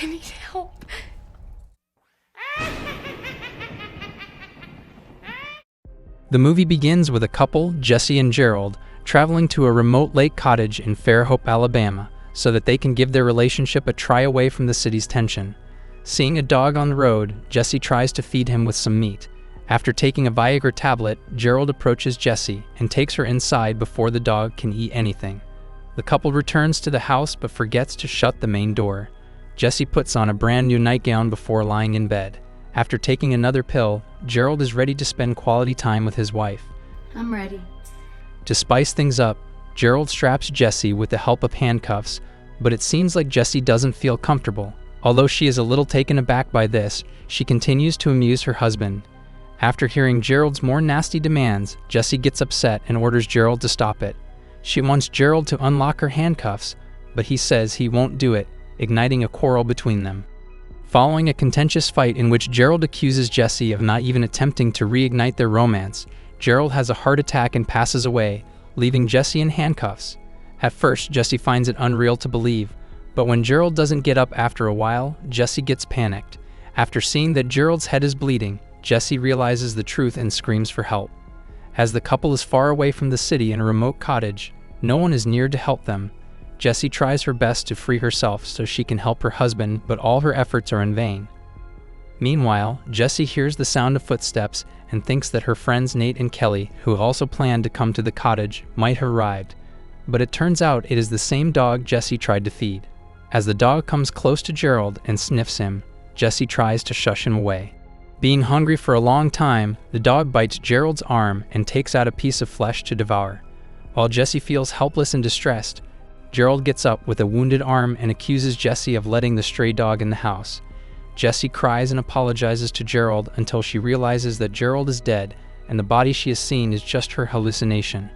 I need help. The movie begins with a couple, Jesse and Gerald, traveling to a remote lake cottage in Fairhope, Alabama, so that they can give their relationship a try away from the city's tension. Seeing a dog on the road, Jesse tries to feed him with some meat. After taking a Viagra tablet, Gerald approaches Jesse and takes her inside before the dog can eat anything. The couple returns to the house but forgets to shut the main door. Jesse puts on a brand new nightgown before lying in bed. After taking another pill, Gerald is ready to spend quality time with his wife. I'm ready. To spice things up, Gerald straps Jesse with the help of handcuffs, but it seems like Jesse doesn't feel comfortable. Although she is a little taken aback by this, she continues to amuse her husband. After hearing Gerald's more nasty demands, Jesse gets upset and orders Gerald to stop it. She wants Gerald to unlock her handcuffs, but he says he won't do it, igniting a quarrel between them. Following a contentious fight in which Gerald accuses Jesse of not even attempting to reignite their romance, Gerald has a heart attack and passes away, leaving Jesse in handcuffs. At first, Jesse finds it unreal to believe, but when Gerald doesn't get up after a while, Jesse gets panicked. After seeing that Gerald's head is bleeding, Jesse realizes the truth and screams for help. As the couple is far away from the city in a remote cottage, no one is near to help them. Jesse tries her best to free herself so she can help her husband, but all her efforts are in vain. Meanwhile, Jesse hears the sound of footsteps and thinks that her friends Nate and Kelly, who also planned to come to the cottage, might have arrived. But it turns out it is the same dog Jesse tried to feed. As the dog comes close to Gerald and sniffs him, Jesse tries to shush him away. Being hungry for a long time, the dog bites Gerald's arm and takes out a piece of flesh to devour. While Jesse feels helpless and distressed, Gerald gets up with a wounded arm and accuses Jesse of letting the stray dog in the house. Jesse cries and apologizes to Gerald until she realizes that Gerald is dead and the body she has seen is just her hallucination.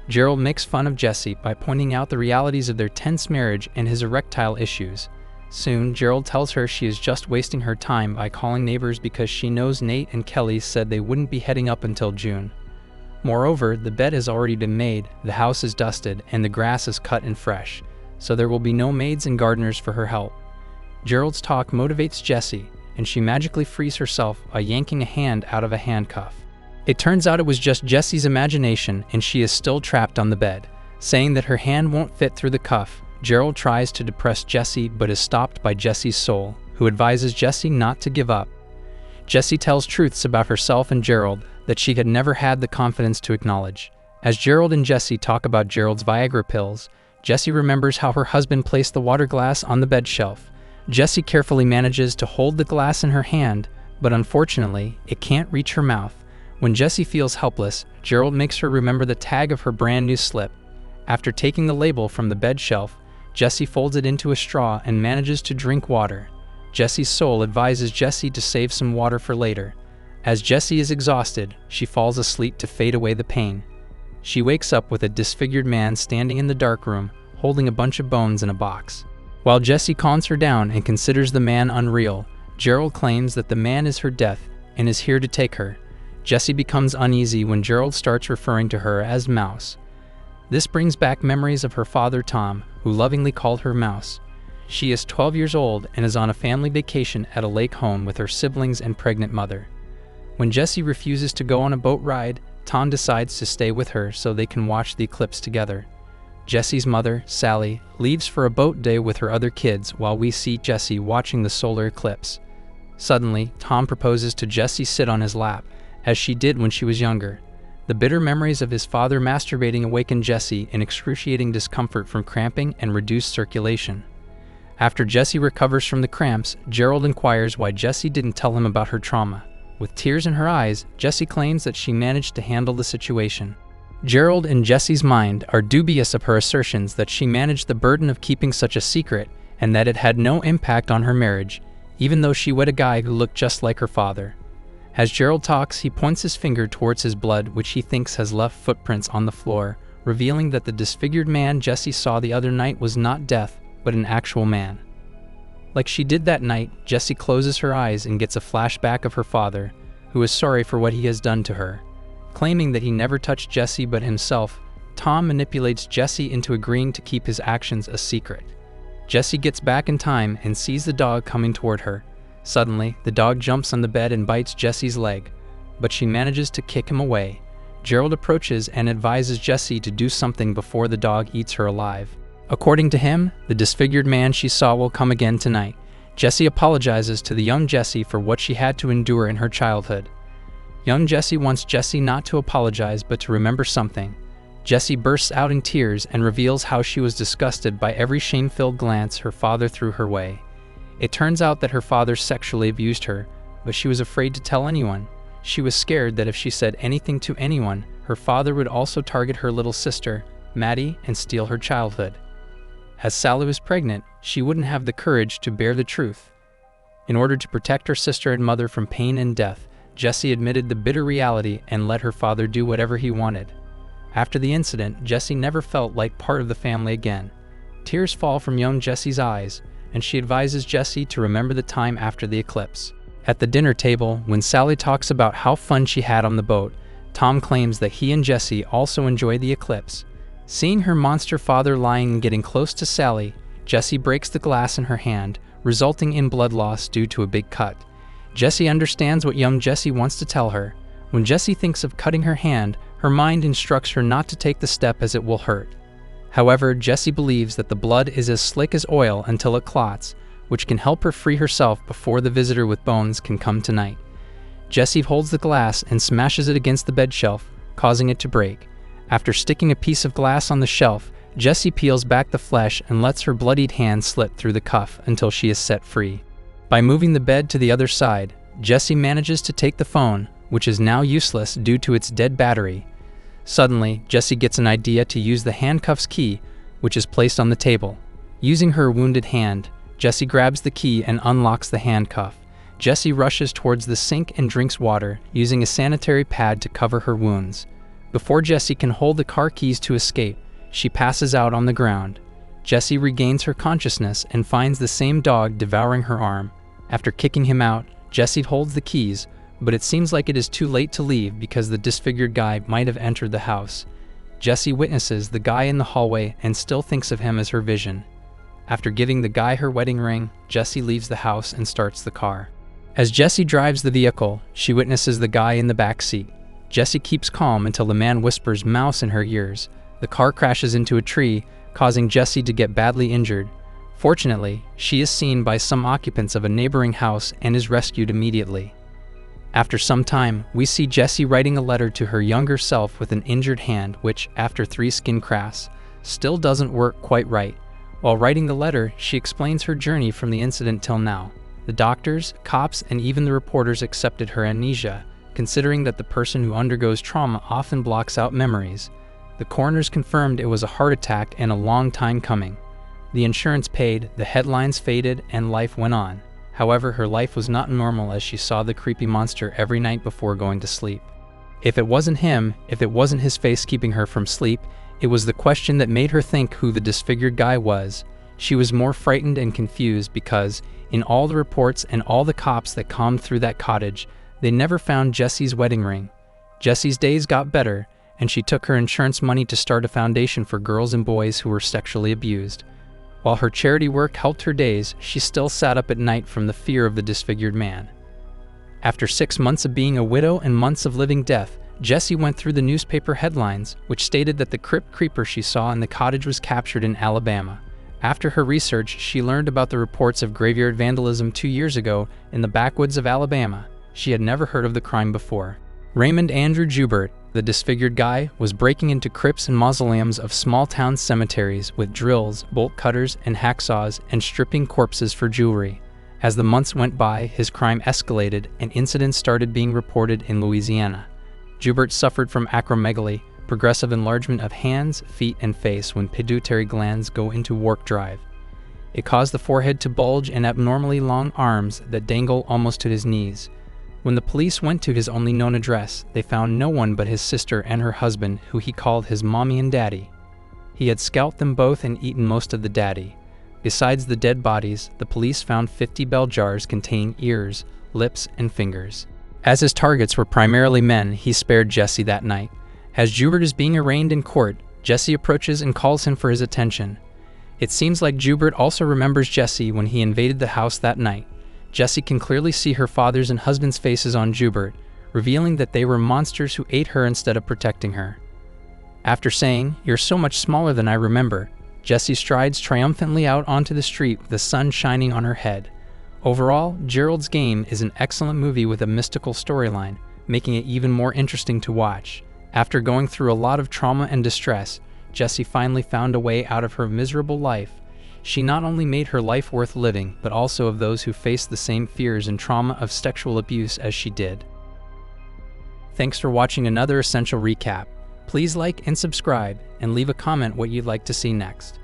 Gerald makes fun of Jesse by pointing out the realities of their tense marriage and his erectile issues. Soon, Gerald tells her she is just wasting her time by calling neighbors because she knows Nate and Kelly said they wouldn't be heading up until June. Moreover, the bed has already been made, the house is dusted, and the grass is cut and fresh, so there will be no maids and gardeners for her help. Gerald's talk motivates Jesse, and she magically frees herself by yanking a hand out of a handcuff. It turns out it was just Jesse's imagination, and she is still trapped on the bed. Saying that her hand won't fit through the cuff, Gerald tries to depress Jesse but is stopped by Jesse's soul, who advises Jesse not to give up. Jesse tells truths about herself and Gerald that she had never had the confidence to acknowledge. As Gerald and Jesse talk about Gerald's Viagra pills, Jesse remembers how her husband placed the water glass on the bed shelf. Jesse carefully manages to hold the glass in her hand, but unfortunately, it can't reach her mouth. When Jesse feels helpless, Gerald makes her remember the tag of her brand new slip. After taking the label from the bed shelf, Jesse folds it into a straw and manages to drink water. Jesse's soul advises Jesse to save some water for later. As Jesse is exhausted, she falls asleep to fade away the pain. She wakes up with a disfigured man standing in the dark room, holding a bunch of bones in a box. While Jesse calms her down and considers the man unreal, Gerald claims that the man is her death and is here to take her. Jesse becomes uneasy when Gerald starts referring to her as Mouse. This brings back memories of her father Tom, who lovingly called her Mouse. She is 12 years old and is on a family vacation at a lake home with her siblings and pregnant mother. When Jesse refuses to go on a boat ride, Tom decides to stay with her so they can watch the eclipse together. Jesse's mother, Sally, leaves for a boat day with her other kids while we see Jesse watching the solar eclipse. Suddenly, Tom proposes to Jesse sit on his lap, as she did when she was younger. The bitter memories of his father masturbating awaken Jesse in excruciating discomfort from cramping and reduced circulation. After Jesse recovers from the cramps, Gerald inquires why Jesse didn't tell him about her trauma. With tears in her eyes, Jesse claims that she managed to handle the situation. Gerald, in Jesse's mind, are dubious of her assertions that she managed the burden of keeping such a secret and that it had no impact on her marriage, even though she wed a guy who looked just like her father. As Gerald talks, he points his finger towards his blood, which he thinks has left footprints on the floor, revealing that the disfigured man Jesse saw the other night was not death, but an actual man. Like she did that night, Jesse closes her eyes and gets a flashback of her father, who is sorry for what he has done to her. Claiming that he never touched Jesse but himself, Tom manipulates Jesse into agreeing to keep his actions a secret. Jesse gets back in time and sees the dog coming toward her. Suddenly, the dog jumps on the bed and bites Jesse's leg, but she manages to kick him away. Gerald approaches and advises Jesse to do something before the dog eats her alive. According to him, the disfigured man she saw will come again tonight. Jesse apologizes to the young Jesse for what she had to endure in her childhood. Young Jesse wants Jesse not to apologize but to remember something. Jesse bursts out in tears and reveals how she was disgusted by every shame-filled glance her father threw her way. It turns out that her father sexually abused her, but she was afraid to tell anyone. She was scared that if she said anything to anyone, her father would also target her little sister, Maddie, and steal her childhood. As Sally was pregnant, she wouldn't have the courage to bear the truth. In order to protect her sister and mother from pain and death, Jesse admitted the bitter reality and let her father do whatever he wanted. After the incident, Jesse never felt like part of the family again. Tears fall from young Jesse's eyes, and she advises Jesse to remember the time after the eclipse. At the dinner table, when Sally talks about how fun she had on the boat, Tom claims that he and Jesse also enjoyed the eclipse. Seeing her monster father lying and getting close to Sally, Jesse breaks the glass in her hand, resulting in blood loss due to a big cut. Jesse understands what young Jesse wants to tell her. When Jesse thinks of cutting her hand, her mind instructs her not to take the step as it will hurt. However, Jesse believes that the blood is as slick as oil until it clots, which can help her free herself before the visitor with bones can come tonight. Jesse holds the glass and smashes it against the bed shelf, causing it to break. After sticking a piece of glass on the shelf, Jesse peels back the flesh and lets her bloodied hand slip through the cuff until she is set free. By moving the bed to the other side, Jesse manages to take the phone, which is now useless due to its dead battery. Suddenly, Jesse gets an idea to use the handcuffs key, which is placed on the table. Using her wounded hand, Jesse grabs the key and unlocks the handcuff. Jesse rushes towards the sink and drinks water, using a sanitary pad to cover her wounds. Before Jesse can hold the car keys to escape, she passes out on the ground. Jesse regains her consciousness and finds the same dog devouring her arm. After kicking him out, Jesse holds the keys, but it seems like it is too late to leave because the disfigured guy might have entered the house. Jesse witnesses the guy in the hallway and still thinks of him as her vision. After giving the guy her wedding ring, Jesse leaves the house and starts the car. As Jesse drives the vehicle, she witnesses the guy in the back seat. Jesse keeps calm until the man whispers "mouse" in her ears. The car crashes into a tree, causing Jesse to get badly injured. Fortunately, she is seen by some occupants of a neighboring house and is rescued immediately. After some time, we see Jesse writing a letter to her younger self with an injured hand which, after 3 skin crafts, still doesn't work quite right. While writing the letter, she explains her journey from the incident till now. The doctors, cops, and even the reporters accepted her amnesia, considering that the person who undergoes trauma often blocks out memories. The coroners confirmed it was a heart attack and a long time coming. The insurance paid, the headlines faded, and life went on. However, her life was not normal as she saw the creepy monster every night before going to sleep. If it wasn't him, if it wasn't his face keeping her from sleep, it was the question that made her think who the disfigured guy was. She was more frightened and confused because, in all the reports and all the cops that combed through that cottage, they never found Jesse's wedding ring. Jesse's days got better, and she took her insurance money to start a foundation for girls and boys who were sexually abused. While her charity work helped her days, she still sat up at night from the fear of the disfigured man. After 6 months of being a widow and months of living death, Jesse went through the newspaper headlines, which stated that the crypt creeper she saw in the cottage was captured in Alabama. After her research, she learned about the reports of graveyard vandalism 2 years ago in the backwoods of Alabama. She had never heard of the crime before. Raymond Andrew Joubert, the disfigured guy, was breaking into crypts and mausoleums of small-town cemeteries with drills, bolt cutters, and hacksaws, and stripping corpses for jewelry. As the months went by, his crime escalated, and incidents started being reported in Louisiana. Joubert suffered from acromegaly, progressive enlargement of hands, feet, and face when pituitary glands go into warp drive. It caused the forehead to bulge and abnormally long arms that dangle almost to his knees. When the police went to his only known address, they found no one but his sister and her husband, who he called his mommy and daddy. He had scalped them both and eaten most of the daddy. Besides the dead bodies, the police found 50 bell jars containing ears, lips, and fingers. As his targets were primarily men, he spared Jesse that night. As Joubert is being arraigned in court, Jesse approaches and calls him for his attention. It seems like Joubert also remembers Jessie when he invaded the house that night. Jessie can clearly see her father's and husband's faces on Joubert, revealing that they were monsters who ate her instead of protecting her. After saying, "You're so much smaller than I remember," Jessie strides triumphantly out onto the street with the sun shining on her head. Overall, Gerald's Game is an excellent movie with a mystical storyline, making it even more interesting to watch. After going through a lot of trauma and distress, Jessie finally found a way out of her miserable life. She not only made her life worth living, but also of those who faced the same fears and trauma of sexual abuse as she did. Thanks for watching another Essential Recap. Please like and subscribe, and leave a comment what you'd like to see next.